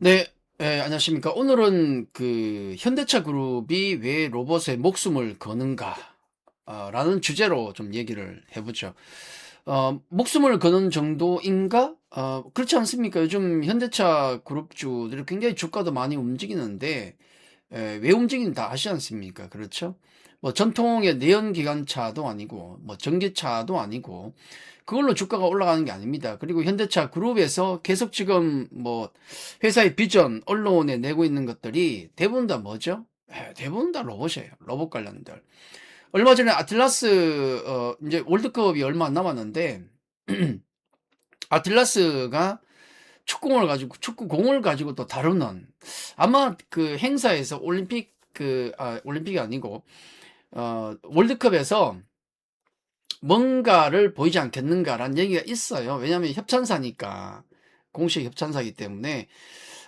네. 안녕하십니까. 오늘은 현대차 그룹이 왜 로봇에 목숨을 거는가 라는 주제로 좀 얘기를 해 보죠. 목숨을 거는 정도인가? 그렇지 않습니까? 요즘 현대차 그룹주들이 굉장히 주가도 많이 움직이는데 왜 움직이는지 다 아시지 않습니까? 그렇죠? 뭐 전통의 내연기관차도 아니고 뭐 전기차도 아니고 그걸로 주가가 올라가는 게 아닙니다. 그리고 현대차 그룹에서 계속 지금 뭐 회사의 비전, 언론에 내고 있는 것들이 대부분 다 뭐죠? 대부분 다 로봇이에요. 로봇 관련들. 얼마 전에 아틀라스 이제 월드컵이 얼마 안 남았는데 아틀라스가 축구공을 가지고 또 다루는, 아마 그 행사에서 올림픽이 아니고 월드컵에서 뭔가를 보이지 않겠는가라는 얘기가 있어요. 왜냐하면 협찬사니까, 공식 협찬사이기 때문에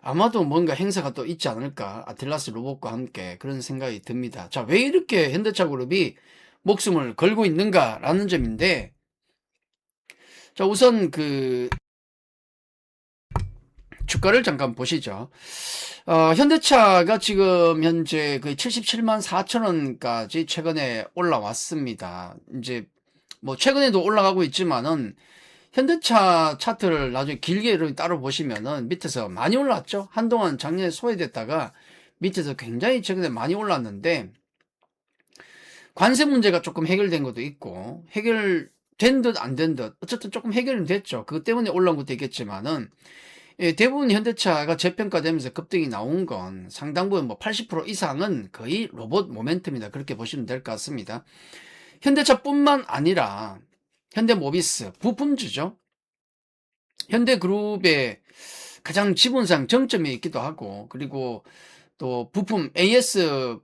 아마도 뭔가 행사가 또 있지 않을까, 아틀라스 로봇과 함께, 그런 생각이 듭니다. 자, 왜 이렇게 현대차 그룹이 목숨을 걸고 있는가라는 점인데, 자, 우선 주가를 잠깐 보시죠. 현대차가 지금 현재 거의 77만 4천 원까지 최근에 올라왔습니다. 이제 뭐 최근에도 올라가고 있지만은 현대차 차트를 나중에 길게 이렇게 따로 보시면은 밑에서 많이 올랐죠. 한동안 작년에 소외됐다가 밑에서 굉장히 최근에 많이 올랐는데, 관세 문제가 조금 해결된 것도 있고, 해결된 듯 안 된 듯 어쨌든 조금 해결은 됐죠. 그것 때문에 올라온 것도 있겠지만은, 대부분 현대차가 재평가되면서 급등이 나온 건 상당 부분 뭐 80% 이상은 거의 로봇 모멘텀이다, 그렇게 보시면 될 것 같습니다. 현대차뿐만 아니라 현대모비스 부품주죠. 현대그룹의 가장 지분상 정점이 있기도 하고, 그리고 또 부품 AS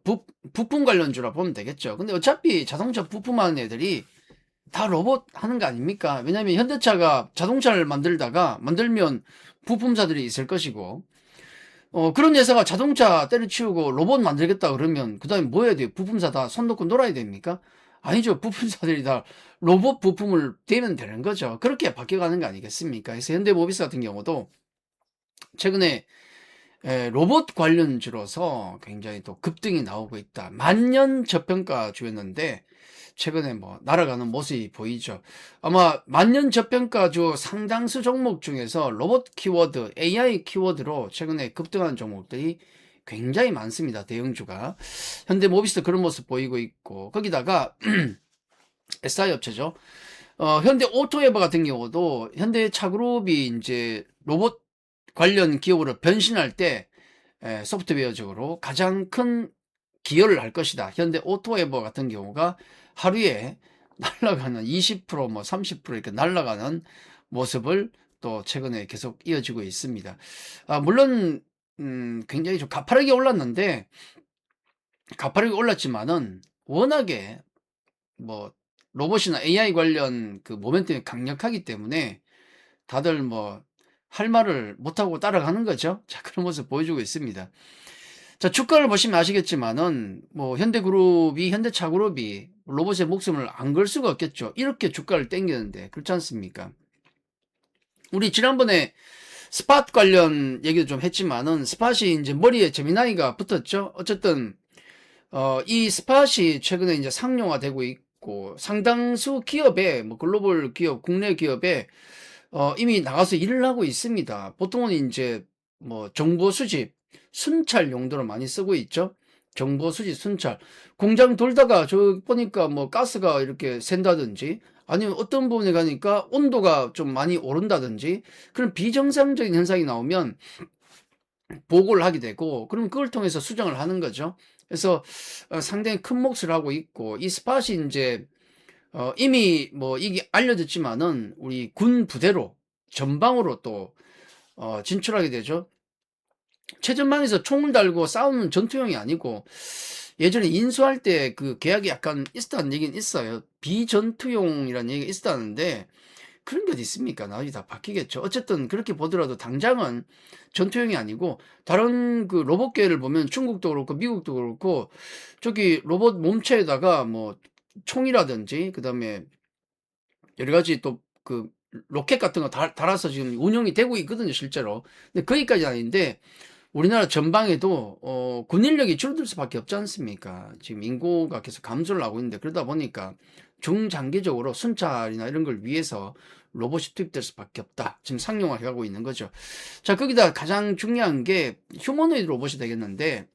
부품 관련주라 보면 되겠죠. 근데 어차피 자동차 부품하는 애들이 다 로봇 하는 거 아닙니까? 왜냐하면 현대차가 자동차를 만들면 부품사들이 있을 것이고, 그런 회사가 자동차 때려치우고 로봇 만들겠다 그러면 그 다음에 뭐 해야 돼요? 부품사 다 손 놓고 놀아야 됩니까? 아니죠. 부품사들이 다 로봇 부품을 대면 되는 거죠. 그렇게 바뀌어가는 거 아니겠습니까? 그래서 현대모비스 같은 경우도 최근에 로봇 관련주로서 굉장히 또 급등이 나오고 있다. 만년 저평가주였는데 최근에 뭐 날아가는 모습이 보이죠. 아마 만년 저평가주 상당수 종목 중에서 로봇 키워드, AI 키워드로 최근에 급등한 종목들이 굉장히 많습니다. 대형주가. 현대모비스도 그런 모습 보이고 있고, 거기다가 SI 업체죠. 현대 오토에버 같은 경우도 현대차그룹이 이제 로봇 관련 기업으로 변신할 때 소프트웨어적으로 가장 큰 기여를 할 것이다. 현대 오토에버 같은 경우가 하루에 날아가는 20%, 뭐 30% 이렇게 날아가는 모습을 또 최근에 계속 이어지고 있습니다. 물론 굉장히 좀 가파르게 올랐지만은 워낙에 뭐 로봇이나 AI 관련 그 모멘텀이 강력하기 때문에 다들 뭐 할 말을 못하고 따라가는 거죠. 자, 그런 모습 보여주고 있습니다. 자, 주가를 보시면 아시겠지만은 뭐 현대차그룹이 로봇의 목숨을 안 걸 수가 없겠죠. 이렇게 주가를 땡기는데, 그렇지 않습니까? 우리 지난번에 스팟 관련 얘기도 좀 했지만은 스팟이 이제 머리에 제미나이가 붙었죠. 어쨌든 이 스팟이 최근에 이제 상용화되고 있고, 상당수 기업에, 뭐 글로벌 기업, 국내 기업에 이미 나가서 일을 하고 있습니다. 보통은 이제 뭐 정보 수집, 순찰 용도로 많이 쓰고 있죠. 정보 수집, 순찰. 공장 돌다가 저 보니까 뭐 가스가 이렇게 샌다든지, 아니면 어떤 부분에 가니까 온도가 좀 많이 오른다든지, 그런 비정상적인 현상이 나오면 보고를 하게 되고, 그럼 그걸 통해서 수정을 하는 거죠. 그래서 상당히 큰 몫을 하고 있고, 이 스팟이 이제 이미 뭐 이게 알려졌지만은 우리 군 부대로 전방으로 또 진출하게 되죠. 최전방에서 총을 달고 싸우는 전투형이 아니고, 예전에 인수할 때 그 계약이 약간 있었다는 얘기는 있어요. 비전투용이라는 얘기가 있었다는데, 그런 게 어디 있습니까? 나중에 다 바뀌겠죠. 어쨌든 그렇게 보더라도 당장은 전투형이 아니고, 다른 그 로봇계를 보면 중국도 그렇고 미국도 그렇고 저기 로봇 몸체에다가 뭐 총이라든지, 그다음에 여러 가지 또 로켓 같은 거 달아서 지금 운영이 되고 있거든요, 실제로. 근데 거기까지는 아닌데, 우리나라 전방에도 군 인력이 줄어들 수밖에 없지 않습니까? 지금 인구가 계속 감소를 하고 있는데, 그러다 보니까 중장기적으로 순찰이나 이런 걸 위해서 로봇이 투입될 수밖에 없다. 지금 상용화해 가고 있는 거죠. 자, 거기다 가장 중요한 게 휴머노이드 로봇이 되겠는데,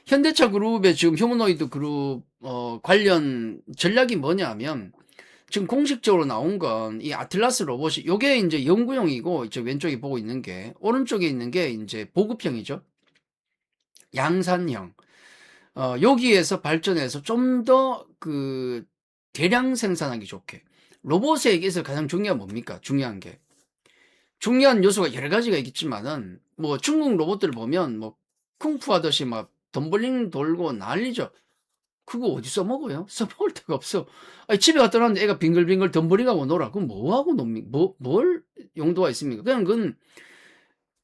현대차 그룹의 지금 휴머노이드 그룹 관련 전략이 뭐냐면, 지금 공식적으로 나온 건 이 아틀라스 로봇이, 요게 이제 연구용이고, 이제 왼쪽에 보고 있는 게, 오른쪽에 있는 게 이제 보급형이죠. 양산형. 여기에서 발전해서 좀 더 그 대량 생산하기 좋게. 로봇에게서 가장 중요한 뭡니까? 중요한 요소가 여러 가지가 있겠지만은, 뭐 중국 로봇들 보면 뭐 쿵푸 하듯이 막 덤블링 돌고 난리죠. 그거 어디 써먹어요? 써먹을 데가 없어. 아니, 집에 갖다 놨는데 애가 빙글빙글 덤블링하고 놀아. 그럼 뭐하고 놉니까? 뭘 용도가 있습니까? 그냥 그건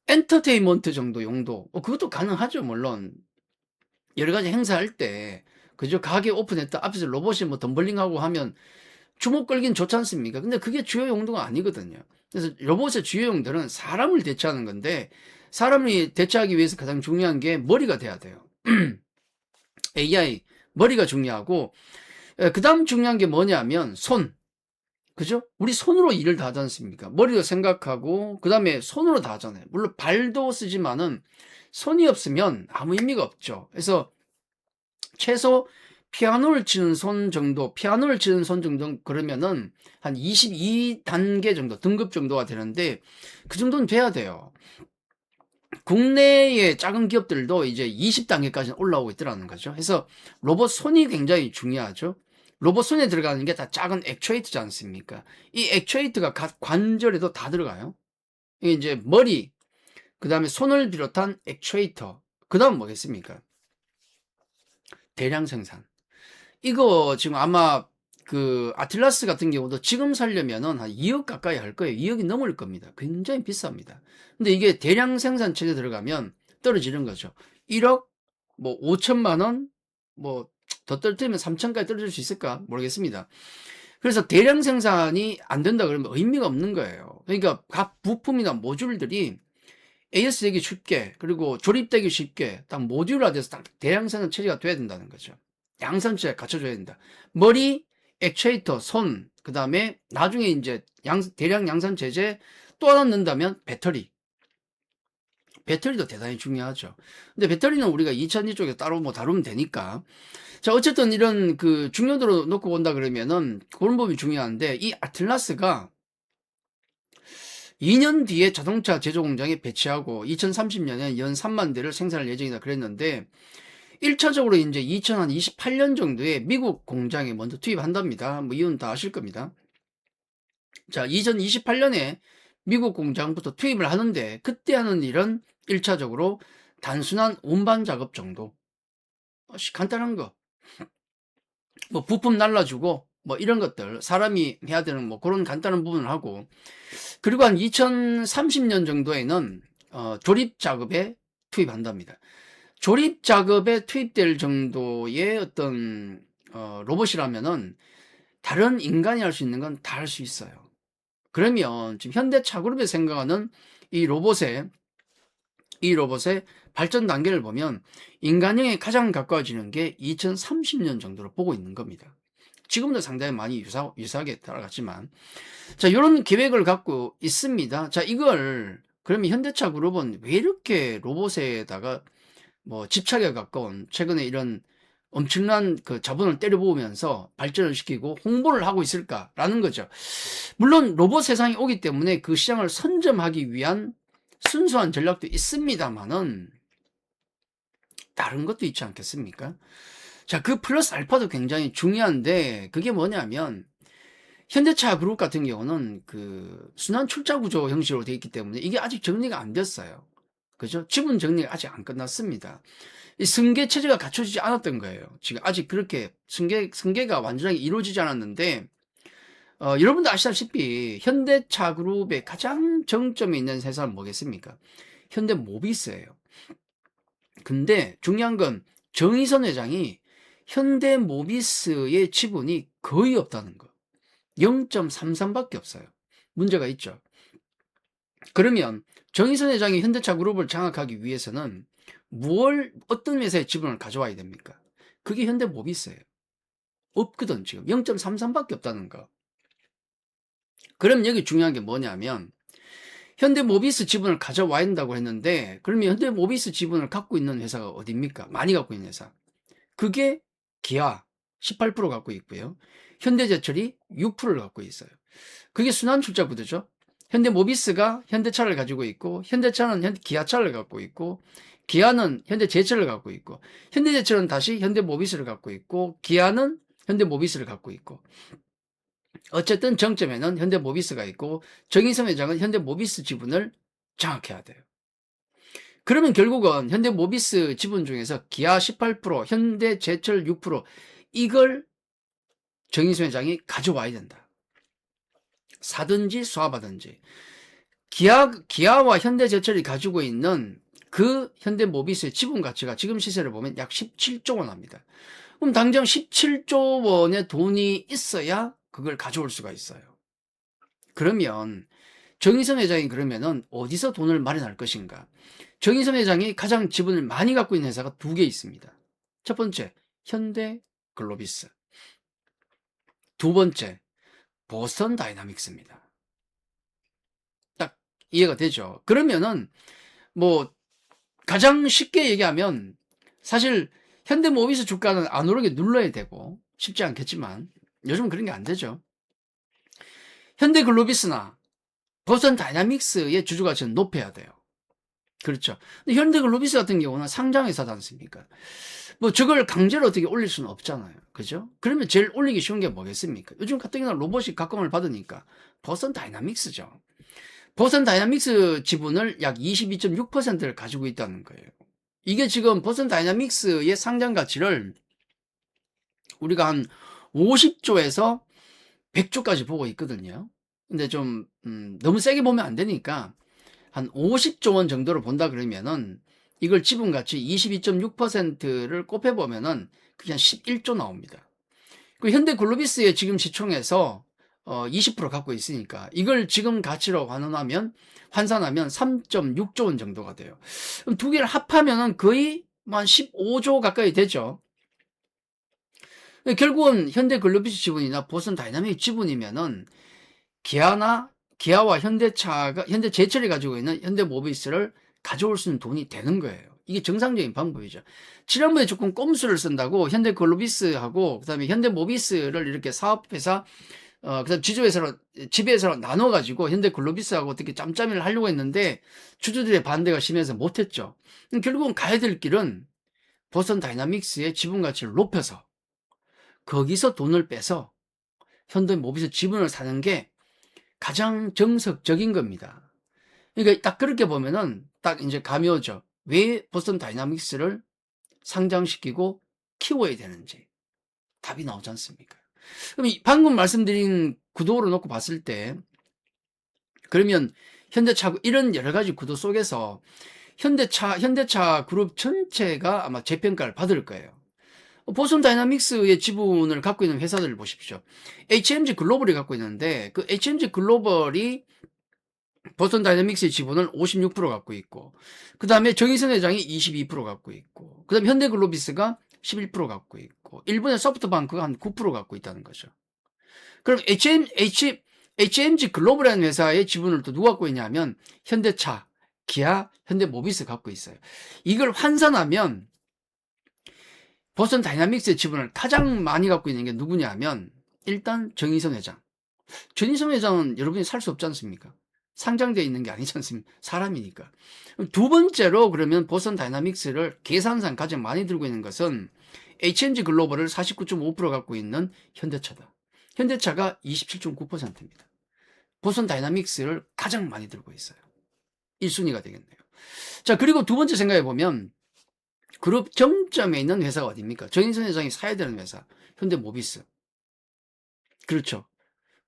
엔터테인먼트 정도 용도. 그것도 가능하죠, 물론. 여러 가지 행사할 때, 그죠? 가게 오픈했다. 앞에서 로봇이 뭐 덤블링하고 하면 주목 끌긴 좋지 않습니까? 근데 그게 주요 용도가 아니거든요. 그래서 로봇의 주요 용도는 사람을 대체하는 건데, 사람이 대체하기 위해서 가장 중요한 게 머리가 돼야 돼요. AI, 머리가 중요하고, 그 다음 중요한 게 뭐냐면 손. 그죠? 우리 손으로 일을 다 하지 않습니까? 머리로 생각하고 그 다음에 손으로 다 하잖아요. 물론 발도 쓰지만은 손이 없으면 아무 의미가 없죠. 그래서 최소 피아노를 치는 손 정도, 그러면은 한 22단계 정도, 등급 정도가 되는데, 그 정도는 돼야 돼요. 국내의 작은 기업들도 이제 20단계까지 올라오고 있더라는 거죠. 그래서 로봇 손이 굉장히 중요하죠. 로봇 손에 들어가는 게 다 작은 액추에이터지 않습니까? 이 액추에이터가 각 관절에도 다 들어가요. 이게 이제 머리, 그 다음에 손을 비롯한 액추에이터, 그 다음 뭐겠습니까? 대량 생산. 이거 지금 아마 그 아틀라스 같은 경우도 지금 살려면은 한 2억 가까이 할 거예요. 2억이 넘을 겁니다. 굉장히 비쌉니다. 근데 이게 대량 생산 체제 들어가면 떨어지는 거죠. 1억, 뭐 5천만 원, 뭐 더 떨어뜨리면 3천까지 떨어질 수 있을까? 모르겠습니다. 그래서 대량 생산이 안 된다 그러면 의미가 없는 거예요. 그러니까 각 부품이나 모듈들이 AS되기 쉽게, 그리고 조립되기 쉽게 딱 모듈화돼서 딱 대량 생산 체제가 돼야 된다는 거죠. 양산체가 갖춰줘야 된다. 머리, 액추에이터, 손, 그 다음에 나중에 이제 대량 양산 체제 또 하나 넣는다면 배터리. 배터리도 대단히 중요하죠. 근데 배터리는 우리가 2차전지 쪽에 따로 뭐 다루면 되니까. 자, 어쨌든 이런 그 중요도로 놓고 본다 그러면은 그런 부분이 중요한데, 이 아틀라스가 2년 뒤에 자동차 제조 공장에 배치하고 2030년에 연 3만 대를 생산할 예정이다 그랬는데, 1차적으로 이제 2028년 정도에 미국 공장에 먼저 투입한답니다. 뭐 이유는 다 아실 겁니다. 자, 2028년에 미국 공장부터 투입을 하는데, 그때 하는 일은 1차적으로 단순한 운반 작업 정도. 간단한 거. 뭐 부품 날라주고 뭐 이런 것들 사람이 해야 되는 뭐 그런 간단한 부분을 하고, 그리고 한 2030년 정도에는 조립 작업에 투입한답니다. 조립 작업에 투입될 정도의 어떤 로봇이라면은 다른 인간이 할 수 있는 건 다 할 수 있어요. 그러면 지금 현대차그룹이 생각하는 이 로봇의 발전 단계를 보면 인간형에 가장 가까워지는 게 2030년 정도로 보고 있는 겁니다. 지금도 상당히 많이 유사하게 따라갔지만, 자, 이런 계획을 갖고 있습니다. 자, 이걸 그러면 현대차 그룹은 왜 이렇게 로봇에다가 뭐 집착에 가까운 최근에 이런 엄청난 그 자본을 때려부으면서 발전을 시키고 홍보를 하고 있을까라는 거죠. 물론 로봇 세상이 오기 때문에 그 시장을 선점하기 위한 순수한 전략도 있습니다만은 다른 것도 있지 않겠습니까? 자, 그 플러스 알파도 굉장히 중요한데, 그게 뭐냐면 현대차 그룹 같은 경우는 그 순환 출자 구조 형식으로 되어 있기 때문에 이게 아직 정리가 안 됐어요. 그죠? 지분 정리가 아직 안 끝났습니다. 이 승계 체제가 갖춰지지 않았던 거예요. 지금 아직 그렇게 승계가 완전하게 이루어지지 않았는데, 여러분도 아시다시피 현대차 그룹의 가장 정점에 있는 회사는 뭐겠습니까? 현대모비스예요. 근데 중요한 건 정의선 회장이 현대모비스의 지분이 거의 없다는 거. 0.33밖에 없어요. 문제가 있죠. 그러면 정의선 회장이 현대차 그룹을 장악하기 위해서는 어떤 회사의 지분을 가져와야 됩니까? 그게 현대모비스예요. 없거든, 지금. 0.33밖에 없다는 거. 그럼 여기 중요한 게 뭐냐면, 현대모비스 지분을 가져와야 한다고 했는데, 그러면 현대모비스 지분을 갖고 있는 회사가 어딥니까? 많이 갖고 있는 회사. 그게 기아 18% 갖고 있고요. 현대제철이 6%를 갖고 있어요. 그게 순환출자 구도죠. 현대모비스가 현대차를 가지고 있고, 현대차는 기아차를 갖고 있고, 기아는 현대제철을 갖고 있고, 현대제철은 다시 현대모비스를 갖고 있고, 기아는 현대모비스를 갖고 있고, 어쨌든 정점에는 현대모비스가 있고, 정의선 회장은 현대모비스 지분을 장악해야 돼요. 그러면 결국은 현대모비스 지분 중에서 기아 18%, 현대제철 6%, 이걸 정의선 회장이 가져와야 된다. 사든지 수합하든지. 기아와 현대제철이 가지고 있는 그 현대모비스의 지분 가치가 지금 시세를 보면 약 17조 원 합니다. 그럼 당장 17조 원의 돈이 있어야 그걸 가져올 수가 있어요. 그러면 정의선 회장이 그러면은 어디서 돈을 마련할 것인가? 정의선 회장이 가장 지분을 많이 갖고 있는 회사가 두 개 있습니다. 첫 번째, 현대글로비스. 두 번째, 보스턴 다이나믹스입니다. 딱 이해가 되죠? 그러면은 뭐 가장 쉽게 얘기하면 사실 현대모비스 주가는 안 오르게 눌러야 되고 쉽지 않겠지만 요즘은 그런 게 안 되죠. 현대글로비스나 보스턴 다이나믹스의 주주가치는 높여야 돼요. 그렇죠. 근데 현대글로비스 같은 경우는 상장회사지 않습니까? 뭐 저걸 강제로 어떻게 올릴 수는 없잖아요. 그죠? 그러면 제일 올리기 쉬운 게 뭐겠습니까? 요즘 같은 경우는 로봇이 각광을 받으니까 보스턴 다이나믹스죠. 보스턴 다이나믹스 지분을 약 22.6%를 가지고 있다는 거예요. 이게 지금 보스턴 다이나믹스의 상장 가치를 우리가 한 50조에서 100조까지 보고 있거든요. 근데 좀 너무 세게 보면 안 되니까 한 50조 원 정도로 본다 그러면은 이걸 지분 가치 22.6%를 곱해보면은 그게 한 11조 나옵니다. 그 현대글로비스의 지금 시총에서 20% 갖고 있으니까 이걸 지금 가치로 환산하면 3.6조 원 정도가 돼요. 그럼 두 개를 합하면은 거의 한 15조 가까이 되죠. 결국은 현대글로비스 지분이나 보스턴 다이나믹 지분이면은 기아와 현대제철이 가지고 있는 현대모비스를 가져올 수 있는 돈이 되는 거예요. 이게 정상적인 방법이죠. 지난번에 조금 꼼수를 쓴다고 현대글로비스하고 그다음에 현대모비스를 이렇게 사업회사 그다음 지배회사로 나눠가지고 현대글로비스하고 어떻게 짬짬이를 하려고 했는데 주주들의 반대가 심해서 못했죠. 결국은 가야 될 길은 보스턴 다이나믹스의 지분 가치를 높여서 거기서 돈을 빼서 현대모비스 지분을 사는 게 가장 정석적인 겁니다. 그러니까 딱 그렇게 보면은 딱 이제 감이 오죠. 왜 보스턴 다이나믹스를 상장시키고 키워야 되는지 답이 나오지 않습니까? 그럼 방금 말씀드린 구도로 놓고 봤을 때 그러면 현대차 이런 여러 가지 구도 속에서 현대차 그룹 전체가 아마 재평가를 받을 거예요. 보스턴 다이나믹스의 지분을 갖고 있는 회사들을 보십시오. HMG 글로벌이 갖고 있는데 그 HMG 글로벌이 보스턴 다이나믹스의 지분을 56% 갖고 있고 그 다음에 정의선 회장이 22% 갖고 있고 그 다음에 현대글로비스가 11% 갖고 있고 일본의 소프트뱅크가 한 9% 갖고 있다는 거죠. 그럼 HMG 글로벌이라는 회사의 지분을 또 누가 갖고 있냐면 현대차, 기아, 현대모비스 갖고 있어요. 이걸 환산하면 보스턴 다이나믹스의 지분을 가장 많이 갖고 있는 게 누구냐면 일단 정의선 회장. 정의선 회장은 여러분이 살 수 없지 않습니까? 상장되어 있는 게 아니지 않습니까? 사람이니까. 두 번째로 그러면 보스턴 다이나믹스를 계산상 가장 많이 들고 있는 것은 HMG 글로벌을 49.5% 갖고 있는 현대차다. 현대차가 27.9%입니다. 보스턴 다이나믹스를 가장 많이 들고 있어요. 1순위가 되겠네요. 자, 그리고 두 번째 생각해 보면 그룹 정점에 있는 회사가 어디입니까? 정의선 회장이 사야 되는 회사. 현대모비스. 그렇죠.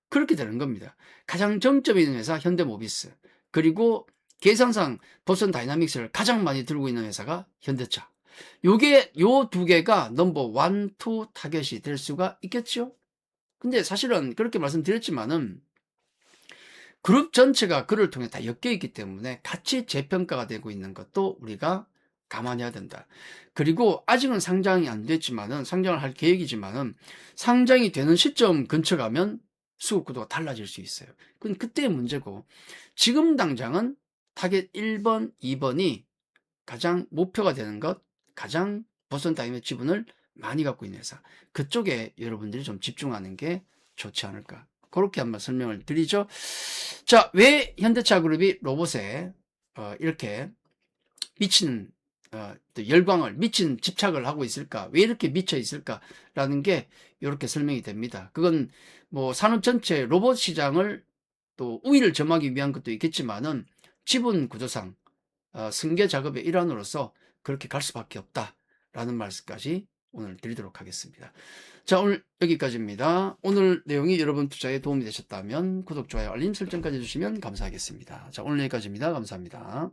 그렇게 되는 겁니다. 가장 정점에 있는 회사 현대모비스. 그리고 계산상 보스턴 다이나믹스를 가장 많이 들고 있는 회사가 현대차. 요 두 개가 넘버 1, 2 타겟이 될 수가 있겠죠? 근데 사실은 그렇게 말씀드렸지만은 그룹 전체가 그를 통해 다 엮여 있기 때문에 같이 재평가가 되고 있는 것도 우리가 감안해야 된다. 그리고 아직은 상장이 안 됐지만은 상장을 할 계획이지만은 상장이 되는 시점 근처 가면 수급 구도가 달라질 수 있어요. 그건 그때의 문제고 지금 당장은 타겟 1번, 2번이 가장 목표가 되는 것, 가장 보선 타임의 지분을 많이 갖고 있는 회사. 그쪽에 여러분들이 좀 집중하는 게 좋지 않을까. 그렇게 한번 설명을 드리죠. 자, 왜 현대차 그룹이 로봇에 이렇게 미친 또 열광을, 미친 집착을 하고 있을까? 왜 이렇게 미쳐 있을까라는 게 이렇게 설명이 됩니다. 그건 뭐 산업 전체 로봇 시장을 또 우위를 점하기 위한 것도 있겠지만은 지분 구조상 승계 작업의 일환으로서 그렇게 갈 수밖에 없다라는 말씀까지 오늘 드리도록 하겠습니다. 자, 오늘 여기까지입니다. 오늘 내용이 여러분 투자에 도움이 되셨다면 구독, 좋아요, 알림 설정까지 해주시면 감사하겠습니다. 자, 오늘 여기까지입니다. 감사합니다.